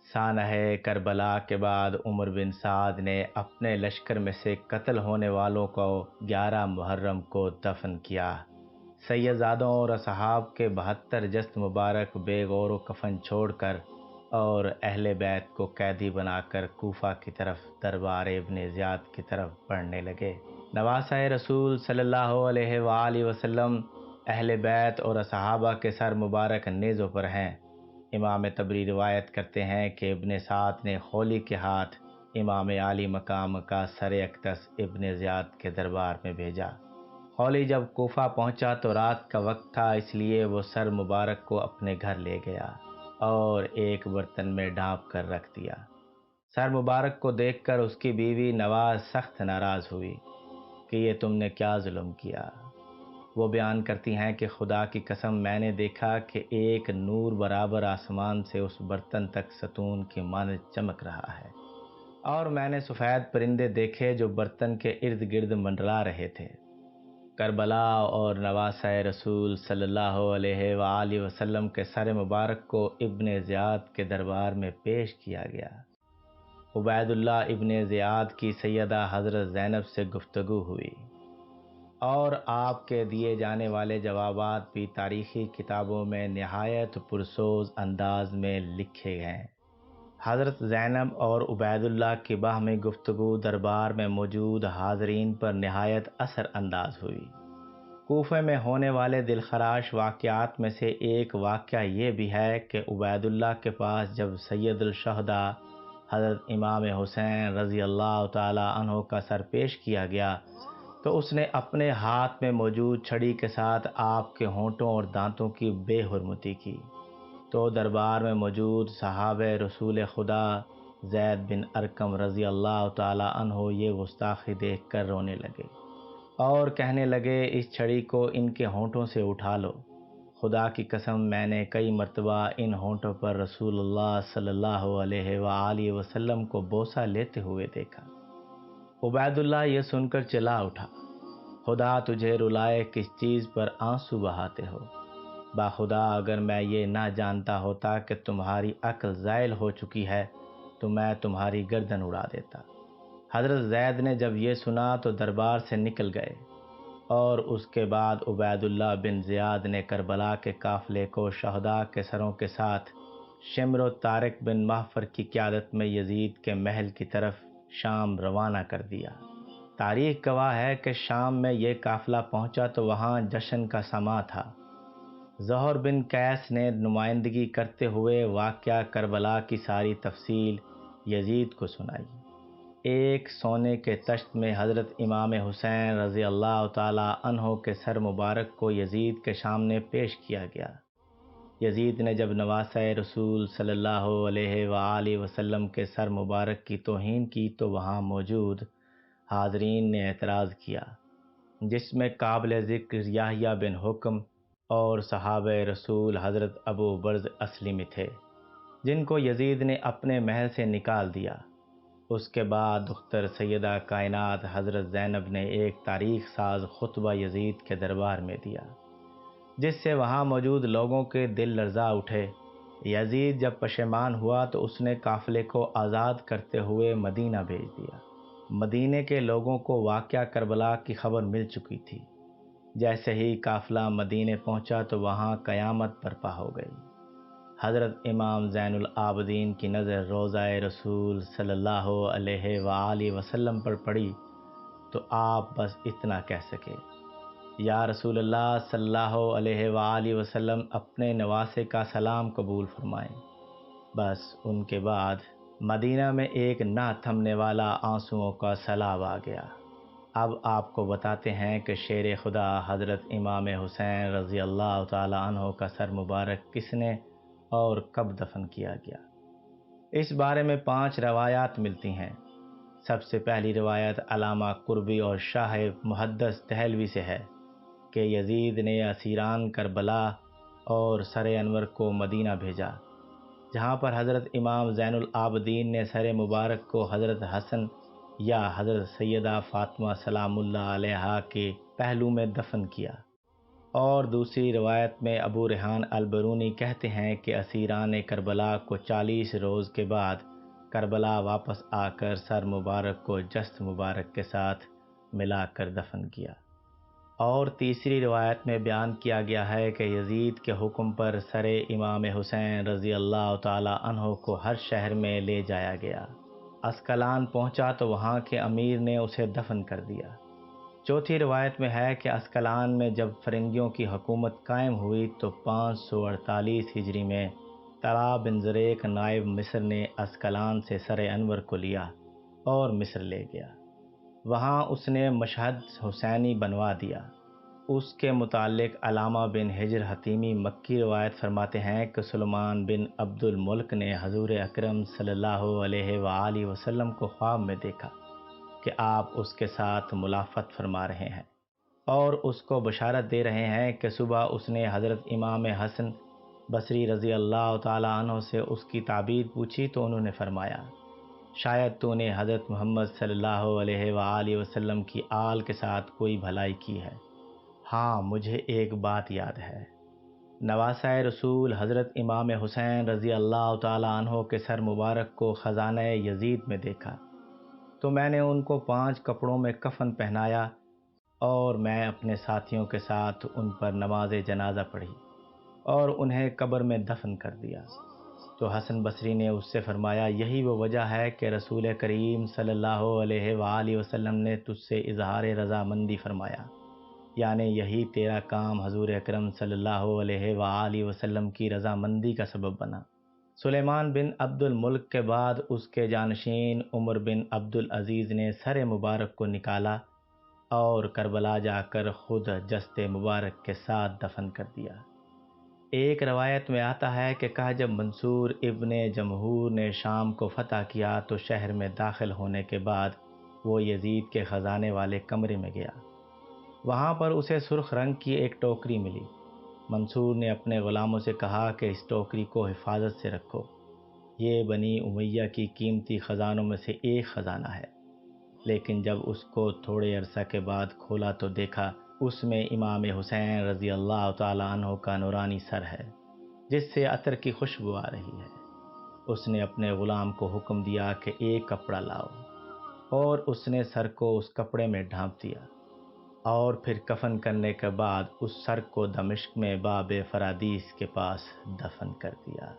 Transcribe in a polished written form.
سانحہ کربلا کے بعد عمر بن سعد نے اپنے لشکر میں سے قتل ہونے والوں کو 11 محرم کو دفن کیا۔ سیدزادوں اور اصحاب کے 72 جسد مبارک بے غور و کفن چھوڑ کر اور اہل بیت کو قیدی بنا کر کوفہ کی طرف دربار ابن زیاد کی طرف بڑھنے لگے۔ نواسۂ رسول صلی اللہ علیہ وآلہ وسلم، اہل بیت اور صحابہ کے سر مبارک نیزوں پر ہیں۔ امام طبری روایت کرتے ہیں کہ ابن سعد نے خولی کے ہاتھ امام عالی مقام کا سر اقدس ابن زیاد کے دربار میں بھیجا۔ خولی جب کوفہ پہنچا تو رات کا وقت تھا، اس لیے وہ سر مبارک کو اپنے گھر لے گیا اور ایک برتن میں ڈھانپ کر رکھ دیا۔ سر مبارک کو دیکھ کر اس کی بیوی نواز سخت ناراض ہوئی کہ یہ تم نے کیا ظلم کیا۔ وہ بیان کرتی ہیں کہ خدا کی قسم میں نے دیکھا کہ ایک نور برابر آسمان سے اس برتن تک ستون کی مانند چمک رہا ہے، اور میں نے سفید پرندے دیکھے جو برتن کے ارد گرد منڈلا رہے تھے۔ کربلا اور نواسۂ رسول صلی اللہ علیہ وآلہ وسلم کے سر مبارک کو ابن زیاد کے دربار میں پیش کیا گیا۔ عبید اللہ ابن زیاد کی سیدہ حضرت زینب سے گفتگو ہوئی اور آپ کے دیے جانے والے جوابات بھی تاریخی کتابوں میں نہایت پرسوز انداز میں لکھے گئے۔ حضرت زینب اور عبید اللہ کی باہمی گفتگو دربار میں موجود حاضرین پر نہایت اثر انداز ہوئی۔ کوفے میں ہونے والے دلخراش واقعات میں سے ایک واقعہ یہ بھی ہے کہ عبید اللہ کے پاس جب سید الشہداء حضرت امام حسین رضی اللہ تعالی عنہ کا سر پیش کیا گیا تو اس نے اپنے ہاتھ میں موجود چھڑی کے ساتھ آپ کے ہونٹوں اور دانتوں کی بے حرمتی کی، تو دربار میں موجود صحابہ رسول خدا زید بن ارقم رضی اللہ تعالی عنہ یہ گستاخی دیکھ کر رونے لگے اور کہنے لگے اس چھڑی کو ان کے ہونٹوں سے اٹھا لو۔ خدا کی قسم میں نے کئی مرتبہ ان ہونٹوں پر رسول اللہ صلی اللہ علیہ وآلہ وسلم کو بوسہ لیتے ہوئے دیکھا۔ عبید اللہ یہ سن کر چلا اٹھا، خدا تجھے رلائے کس چیز پر آنسو بہاتے ہو؟ باخدا اگر میں یہ نہ جانتا ہوتا کہ تمہاری عقل زائل ہو چکی ہے تو میں تمہاری گردن اڑا دیتا۔ حضرت زید نے جب یہ سنا تو دربار سے نکل گئے، اور اس کے بعد عبید اللہ بن زیاد نے کربلا کے قافلے کو شہداء کے سروں کے ساتھ شمر و طارق بن محفر کی قیادت میں یزید کے محل کی طرف شام روانہ کر دیا۔ تاریخ گواہ ہے کہ شام میں یہ قافلہ پہنچا تو وہاں جشن کا سماں تھا۔ زہر بن قیس نے نمائندگی کرتے ہوئے واقعہ کربلا کی ساری تفصیل یزید کو سنائی۔ ایک سونے کے تشت میں حضرت امام حسین رضی اللہ تعالی عنہ کے سر مبارک کو یزید کے سامنے پیش کیا گیا۔ یزید نے جب نواسۂ رسول صلی اللہ علیہ وآلہ وسلم کے سر مبارک کی توہین کی تو وہاں موجود حاضرین نے اعتراض کیا، جس میں قابل ذکر یحییٰ بن حکم اور صحابہ رسول حضرت ابو برز اسلمی تھے، جن کو یزید نے اپنے محل سے نکال دیا۔ اس کے بعد دختر سیدہ کائنات حضرت زینب نے ایک تاریخ ساز خطبہ یزید کے دربار میں دیا، جس سے وہاں موجود لوگوں کے دل لرزا اٹھے۔ یزید جب پشیمان ہوا تو اس نے قافلے کو آزاد کرتے ہوئے مدینہ بھیج دیا۔ مدینے کے لوگوں کو واقعہ کربلا کی خبر مل چکی تھی۔ جیسے ہی قافلہ مدینے پہنچا تو وہاں قیامت برپا ہو گئی۔ حضرت امام زین العابدین کی نظر روضہ رسول صلی اللہ علیہ وآلہ وسلم پر پڑی تو آپ بس اتنا کہہ سکے، یا رسول اللہ صلی اللہ علیہ وآلہ وسلم اپنے نواسے کا سلام قبول فرمائیں۔ بس ان کے بعد مدینہ میں ایک نہ تھمنے والا آنسوؤں کا سیلاب آ گیا۔ اب آپ کو بتاتے ہیں کہ شیر خدا حضرت امام حسین رضی اللہ تعالی عنہ کا سر مبارک کس نے اور کب دفن کیا گیا۔ اس بارے میں 5 روایات ملتی ہیں۔ سب سے پہلی روایت علامہ قربی اور شاہ محدث دہلوی سے ہے کہ یزید نے اسیران کربلا اور سر انور کو مدینہ بھیجا، جہاں پر حضرت امام زین العابدین نے سر مبارک کو حضرت حسن یا حضرت سیدہ فاطمہ سلام اللہ علیہا کے پہلو میں دفن کیا۔ اور دوسری روایت میں ابو ریحان البرونی کہتے ہیں کہ اسیران کربلا کو 40 روز کے بعد کربلا واپس آ کر سر مبارک کو جسد مبارک کے ساتھ ملا کر دفن کیا۔ اور تیسری روایت میں بیان کیا گیا ہے کہ یزید کے حکم پر سر امام حسین رضی اللہ تعالی عنہ کو ہر شہر میں لے جایا گیا۔ اسکلان پہنچا تو وہاں کے امیر نے اسے دفن کر دیا۔ چوتھی روایت میں ہے کہ اسکلان میں جب فرنگیوں کی حکومت قائم ہوئی تو 548 ہجری میں طلحہ بن زریق نائب مصر نے اسکلان سے سر انور کو لیا اور مصر لے گیا۔ وہاں اس نے مشہد حسینی بنوا دیا۔ اس کے متعلق علامہ بن حجر حتیمی مکی روایت فرماتے ہیں کہ سلیمان بن عبد الملک نے حضور اکرم صلی اللہ علیہ وآلہ وسلم کو خواب میں دیکھا کہ آپ اس کے ساتھ ملاقات فرما رہے ہیں اور اس کو بشارت دے رہے ہیں کہ صبح اس نے حضرت امام حسن بصری رضی اللہ تعالیٰ عنہ سے اس کی تعبیر پوچھی تو انہوں نے فرمایا، شاید تو نے حضرت محمد صلی اللہ علیہ وآلہ وسلم کی آل کے ساتھ کوئی بھلائی کی ہے۔ ہاں، مجھے ایک بات یاد ہے، نواسۂ رسول حضرت امام حسین رضی اللہ تعالیٰ عنہ کے سر مبارک کو خزانہ یزید میں دیکھا تو میں نے ان کو 5 کپڑوں میں کفن پہنایا اور میں اپنے ساتھیوں کے ساتھ ان پر نماز جنازہ پڑھی اور انہیں قبر میں دفن کر دیا۔ تو حسن بصری نے اس سے فرمایا، یہی وہ وجہ ہے کہ رسول کریم صلی اللہ علیہ وآلہ وسلم نے تجھ سے اظہار رضامندی فرمایا، یعنی یہی تیرا کام حضور اکرم صلی اللہ علیہ وآلہ وسلم کی رضامندی کا سبب بنا۔ سلیمان بن عبد الملک کے بعد اس کے جانشین عمر بن عبد العزیز نے سر مبارک کو نکالا اور کربلا جا کر خود جسد مبارک کے ساتھ دفن کر دیا۔ ایک روایت میں آتا ہے کہ جب منصور ابن جمہور نے شام کو فتح کیا تو شہر میں داخل ہونے کے بعد وہ یزید کے خزانے والے کمرے میں گیا۔ وہاں پر اسے سرخ رنگ کی ایک ٹوکری ملی۔ منصور نے اپنے غلاموں سے کہا کہ اس ٹوکری کو حفاظت سے رکھو، یہ بنی امیہ کی قیمتی خزانوں میں سے ایک خزانہ ہے۔ لیکن جب اس کو تھوڑے عرصہ کے بعد کھولا تو دیکھا اس میں امام حسین رضی اللہ تعالیٰ عنہ کا نورانی سر ہے جس سے عطر کی خوشبو آ رہی ہے۔ اس نے اپنے غلام کو حکم دیا کہ ایک کپڑا لاؤ اور اس نے سر کو اس کپڑے میں ڈھانپ دیا اور پھر کفن کرنے کے بعد اس سر کو دمشق میں باب فرادیس کے پاس دفن کر دیا۔